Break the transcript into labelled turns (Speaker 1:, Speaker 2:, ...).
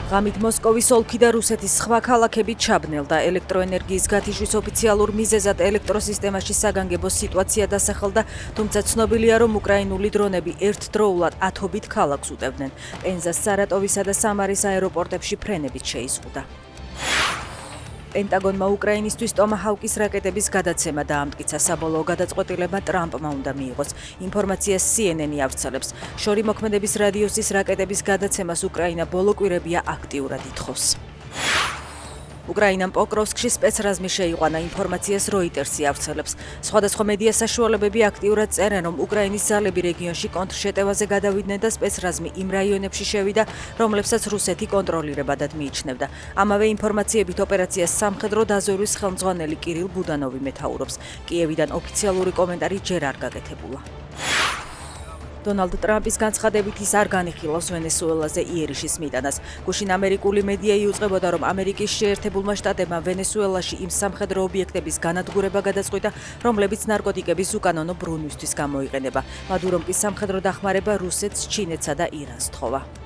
Speaker 1: ღამით მოსკოვის ოლქი და რუსეთის სხვა ქალაქები ჩაბნელდა. ელექტროენერგიის გათიშვის ოფიციალურ მიზეზად ელექტროსისტემაში საგანგებო სიტუაცია დასახელდა, თუმცა ცნობილია, რომ უკრაინული დრონები ერთდროულად ათობით ქალაქს უტევდნენ. პენზას, სარატოვისა და სამარის აეროპორტებში ფრენებით შეიზღუდა. პენტაგონმა უკრაინისთვის ტომაჰავკის რაკეტების გადაცემა დაამტკიცა. საბოლოო გადაწყვეტილება ტრამპმა უნდა მიიღოს. ინფორმაციას CNN-ი ავრცელებს. შორი მოქმედების რადიუსის რაკეტების გადაცემას უკრაინა ბოლო კვირებია აქტიურად ითხოვს. უკრაინამ პოკროვსკში სპეცრაზმი შეიყვანა. ინფორმაციას როიტერსი ავრცელებს. სხვადასხვა მედია საშუალებები აქტიურად წერენ, რომ უკრაინის ძალები რეგიონში კონტრშეტევაზე გადავიდნენ და სპეცრაზმი იმ რაიონებში შევიდა, რომლებსაც რუსეთი კონტროლირებადად მიიჩნევდა. ამავე ინფორმაციებით ოპერაციას სამხედრო დაზვერვის ხელმძღვანელი კირილ ბუდანოვი მეთაურობს. კიევიდან ოფიციალური კომენტარი ჯერ არ გაკეთებულა. დონალდ ტრამპის განცხადებით ის არ განიხილავს ვენესუელაზე იერიშის მიტანას. გუშინ ამერიკული მედია იუწყებოდა, რომ ამერიკის შეერთებულმა შტატებმა ვენესუელაში იმ სამხედრო ობიექტების განადგურება გადაწყვიტა, რომლებიც ნარკოტიკების უკანონო ბრუნვისთვის გამოიყენება. მადურომ კი სამხედრო დახმარება რუსეთს, ჩინეთსა და ირანს თხოვა.